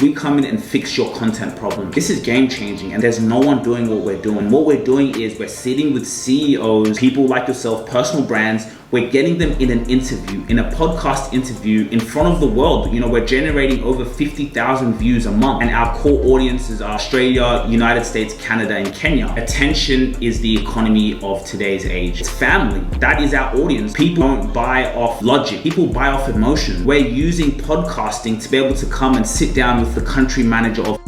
We come in and fix your content problem. This is game changing, and there's no one doing what we're doing. What we're doing is we're sitting with CEOs, people like yourself, personal brands. We're getting them in an interview, in a podcast interview in front of the world. You know, we're generating over 50,000 views a month, and our core audiences are Australia, United States, Canada, and Kenya. Attention is the economy of today's age. It's family. That is our audience. People don't buy off logic. People buy off emotion. We're using podcasting to be able to come and sit down with the country manager of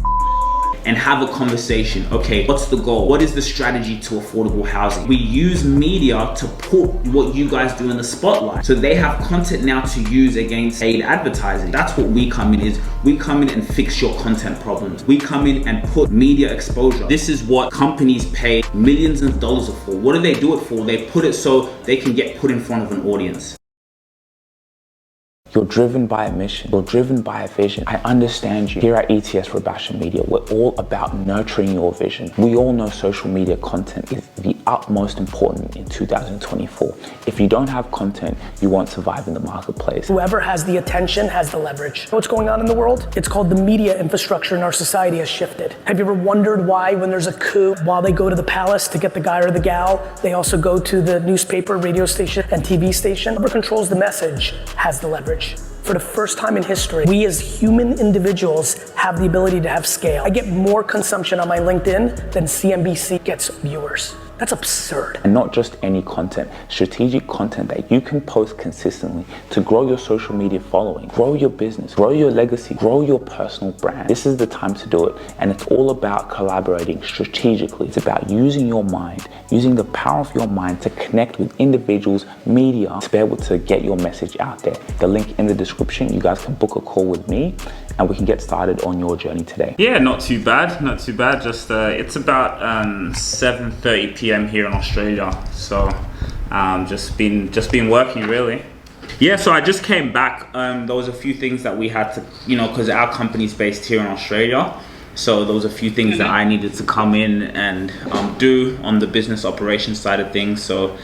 and have a conversation. Okay, what's the goal? What is the strategy to affordable housing? We use media to put what you guys do in the spotlight. So they have content now to use against paid advertising. That's what we come in is. We come in and fix your content problems. We come in and put media exposure. This is what companies pay millions of dollars for. What do they do it for? They put it so they can get put in front of an audience. You're driven by a mission. You're driven by a vision. I understand you. Here at ETS Rubasha Media, we're all about nurturing your vision. We all know social media content is the utmost important in 2024. If you don't have content, you won't survive in the marketplace. Whoever has the attention has the leverage. What's going on in the world? It's called the media infrastructure in our society has shifted. Have you ever wondered why when there's a coup, while they go to the palace to get the guy or the gal, they also go to the newspaper, radio station, and TV station? Whoever controls the message has the leverage. For the first time in history, we as human individuals have the ability to have scale. I get more consumption on my LinkedIn than CNBC gets viewers. That's absurd. And not just any content, strategic content that you can post consistently to grow your social media following, grow your business, grow your legacy, grow your personal brand. This is the time to do it. And it's all about collaborating strategically. It's about using your mind, using the power of your mind to connect with individuals, media, to be able to get your message out there. The link in the description, you guys can book a call with me and we can get started on your journey today. Yeah, not too bad, not too bad. Just it's about 7:30 p.m. here in Australia, so just been working really. Yeah, so I just came back. There was a few things that we had to, you know, because our company's based here in Australia. So there was a few things that I needed to come in and do on the business operations side of things. So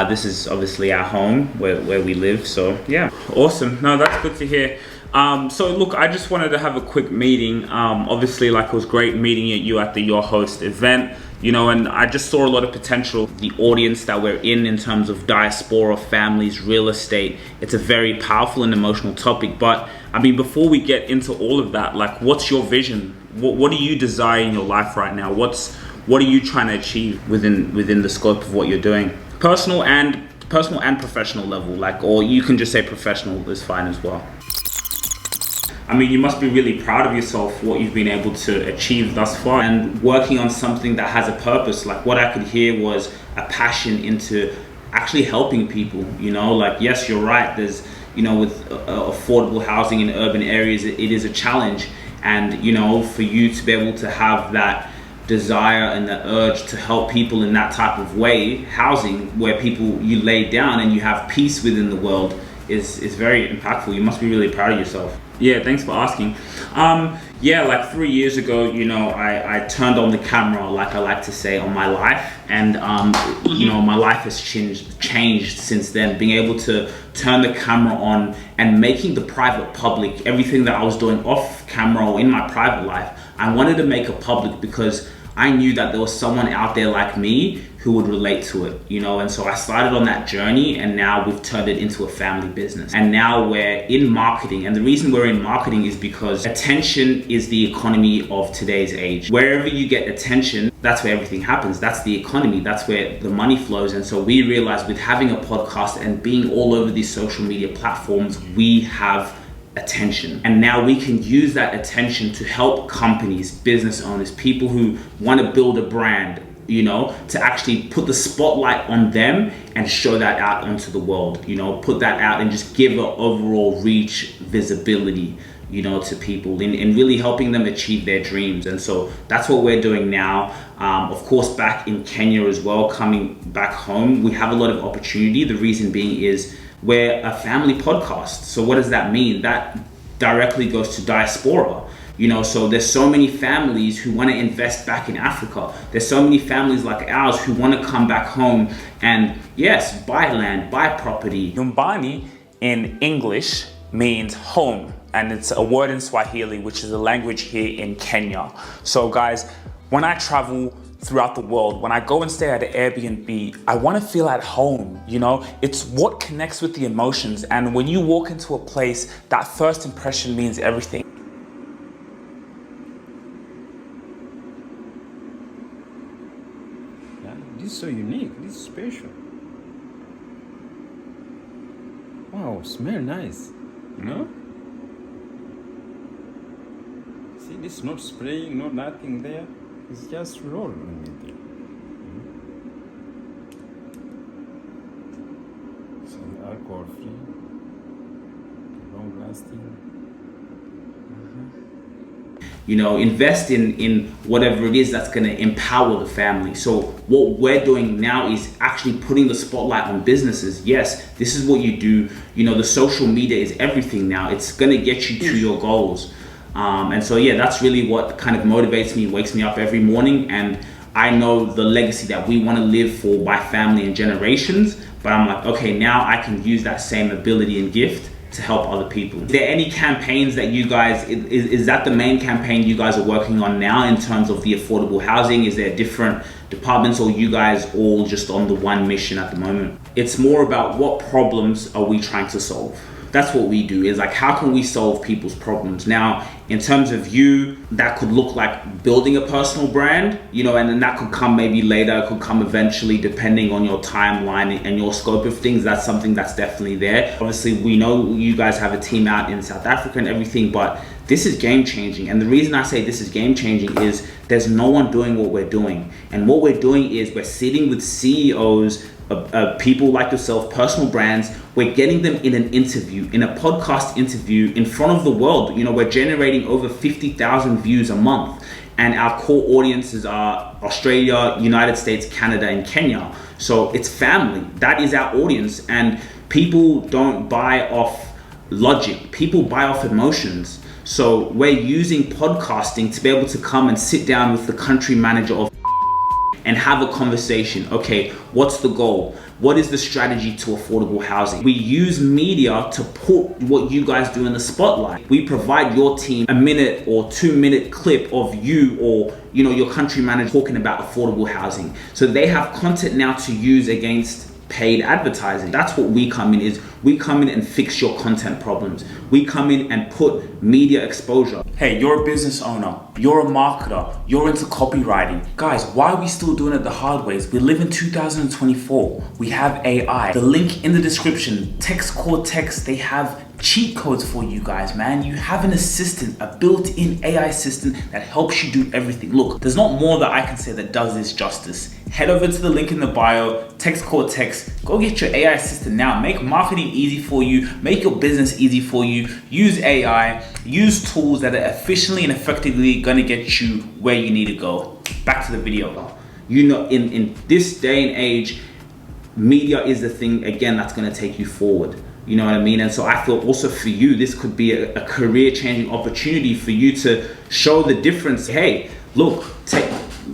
this is obviously our home where we live. So yeah, awesome. No, that's good to hear. So look, I just wanted to have a quick meeting. Obviously, like, it was great meeting you at the Your Host event, you know, and I just saw a lot of potential. The audience that we're in terms of diaspora, families, real estate, it's a very powerful and emotional topic. But I mean, before we get into all of that, like, what's your vision? What do you desire in your life right now? What are you trying to achieve within the scope of what you're doing? Personal and professional level, like, or you can just say professional is fine as well. I mean, you must be really proud of yourself, what you've been able to achieve thus far, and working on something that has a purpose. Like, what I could hear was a passion into actually helping people, you know. Like, yes, you're right, there's, you know, with affordable housing in urban areas, it is a challenge. And, you know, for you to be able to have that desire and the urge to help people in that type of way, housing where people, you lay down and you have peace within the world, is very impactful. You must be really proud of yourself. Yeah, thanks for asking. Yeah, like 3 years ago, you know, I turned on the camera, like I like to say, on my life, and you know, my life has changed since then. Being able to turn the camera on and making the private public, everything that I was doing off camera or in my private life, I wanted to make it public because I knew that there was someone out there like me who would relate to it, you know. And so I started on that journey, and now we've turned it into a family business. And now we're in marketing, and the reason we're in marketing is because attention is the economy of today's age. Wherever you get attention, that's where everything happens. That's the economy, that's where the money flows. And so we realized with having a podcast and being all over these social media platforms, we have attention. And now we can use that attention to help companies, business owners, people who want to build a brand, you know, to actually put the spotlight on them and show that out onto the world, you know, put that out and just give an overall reach, visibility, you know, to people, and really helping them achieve their dreams. And so that's what we're doing now. Of course, back in Kenya as well, coming back home, we have a lot of opportunity. The reason being is we're a family podcast. So what does that mean? That directly goes to diaspora. You know, so there's so many families who want to invest back in Africa. There's so many families like ours who want to come back home and, yes, buy land, buy property. Nyumbani in English means home, and it's a word in Swahili, which is a language here in Kenya. So guys, when I travel throughout the world, when I go and stay at an Airbnb, I want to feel at home, you know? It's what connects with the emotions. And when you walk into a place, that first impression means everything. Yeah, this is so unique, this is special. Wow, smell nice, you know? See, this is not spraying, not nothing there. It's just roll in it. So alcohol free, long lasting. You know, invest in whatever it is that's going to empower the family. So what we're doing now is actually putting the spotlight on businesses. Yes, this is what you do. You know, the social media is everything now. It's going to get you to your goals. And so, yeah, that's really what kind of motivates me, wakes me up every morning. And I know the legacy that we want to live for my family and generations. But I'm like, okay, now I can use that same ability and gift to help other people. Is there any campaigns that you guys, is that the main campaign you guys are working on now in terms of the affordable housing? Is there different departments, or you guys all just on the one mission at the moment? It's more about what problems are we trying to solve. That's what we do, is like, how can we solve people's problems? Now, in terms of you, that could look like building a personal brand, you know, and then that could come maybe later, it could come eventually, depending on your timeline and your scope of things. That's something that's definitely there. Obviously, we know you guys have a team out in South Africa and everything, but this is game changing. And the reason I say this is game changing is there's no one doing what we're doing. And what we're doing is we're sitting with CEOs, people like yourself, personal brands. We're getting them in an interview, in a podcast interview in front of the world. You know, we're generating over 50,000 views a month. And our core audiences are Australia, United States, Canada, and Kenya. So it's family. That is our audience. And people don't buy off logic. People buy off emotions. So we're using podcasting to be able to come and sit down with the country manager of and have a conversation. Okay, what's the goal? What is the strategy to affordable housing? We use media to put what you guys do in the spotlight. We provide your team a minute or 2-minute clip of you or, you know, your country manager talking about affordable housing. So they have content now to use against paid advertising. That's what we come in, is we come in and fix your content problems. We come in and put media exposure. Hey, you're a business owner, you're a marketer, you're into copywriting. Guys, why are we still doing it the hard ways? We live in 2024. We have AI. The link in the description, text core text, they have cheat codes for you guys, man. You have an assistant, a built-in AI assistant that helps you do everything. Look, there's not more that I can say that does this justice. Head over to the link in the bio, text core text, go get your AI assistant now. Make marketing easy for you, make your business easy for you. Use AI, use tools that are efficiently and effectively gonna get you where you need to go. Back to the video. You know, in this day and age, media is the thing, again, that's gonna take you forward. You know what I mean? And so I feel also for you, this could be a career-changing opportunity for you to show the difference. Hey, look,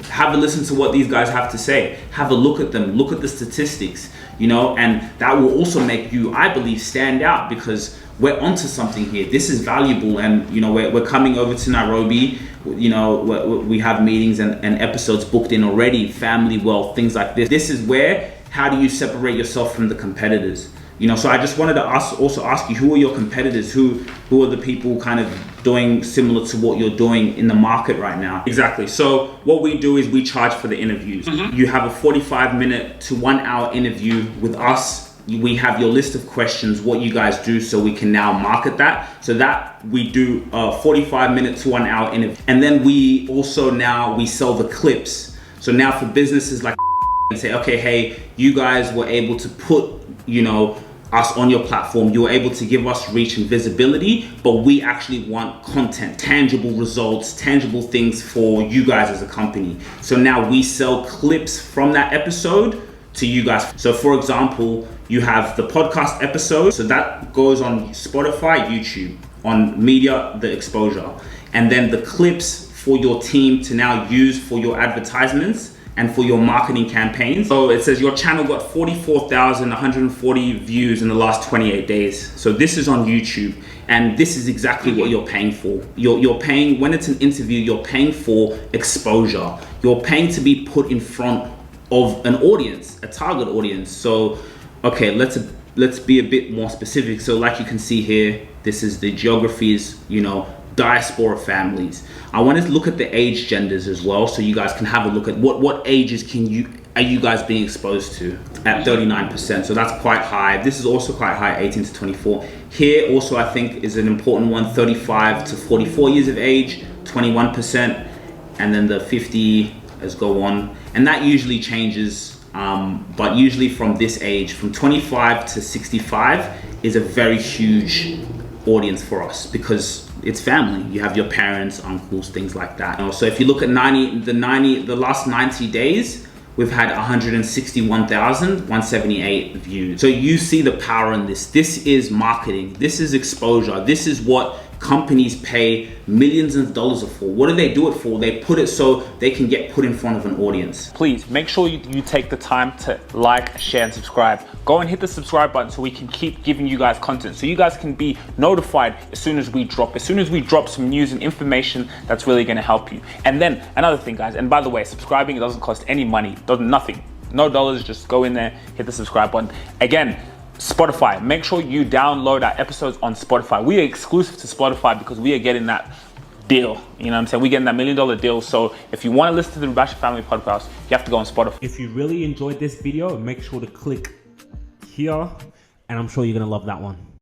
have a listen to what these guys have to say. Have a look at them, look at the statistics, you know, and that will also make you, I believe, stand out, because we're onto something here. This is valuable. And, you know, we're coming over to Nairobi. You know, we have meetings and episodes booked in already, family, wealth, things like this. This is where, how do you separate yourself from the competitors? You know, so I just wanted to also ask you, who are your competitors? Who are the people kind of doing similar to what you're doing in the market right now? Exactly. So what we do is we charge for the interviews. You have a 45-minute to 1-hour interview with us. We have your list of questions, what you guys do, so we can now market that. So that we do a 45-minute to 1-hour interview. And then we also we sell the clips. So now for businesses like and say, okay, hey, you guys were able to put, you know, us on your platform. You were able to give us reach and visibility, but we actually want content, tangible results, tangible things for you guys as a company. So now we sell clips from that episode to you guys. So for example, you have the podcast episode. So that goes on Spotify, YouTube, on media, the exposure. And then the clips for your team to now use for your advertisements and for your marketing campaigns. So it says your channel got 44,140 views in the last 28 days. So this is on YouTube, and this is exactly what you're paying for. You're paying, when it's an interview, you're paying for exposure. You're paying to be put in front of an audience, a target audience. So, okay, let's be a bit more specific. So like you can see here, this is the geographies, you know, diaspora families. I want to look at the age genders as well, so you guys can have a look at what ages are you guys being exposed to at 39%. So that's quite high. This is also quite high, 18 to 24. Here also I think is an important one, 35 to 44 years of age, 21%, and then the 50 as go on, and that usually changes, but usually from this age, from 25 to 65 is a very huge audience for us because it's family. You have your parents, uncles, things like that. So if you look at the last 90 days, we've had 161,178 views. So you see the power in this. This is marketing. This is exposure. This is what companies pay millions of dollars for. What do they do it for? They put it so they can get put in front of an audience. Please make sure you take the time to like, share, and subscribe. Go and hit the subscribe button so we can keep giving you guys content, so you guys can be notified as soon as we drop some news and information that's really going to help you. And then another thing, guys, and by the way, subscribing, it doesn't cost any money, nothing, no dollars. Just go in there, hit the subscribe button. Again, Spotify, make sure you download our episodes on Spotify. We are exclusive to Spotify because we are getting that deal. You know what I'm saying? We're getting that $1 million deal. So if you want to listen to the Rubasha Family Podcast, you have to go on Spotify. If you really enjoyed this video, make sure to click here, and I'm sure you're going to love that one.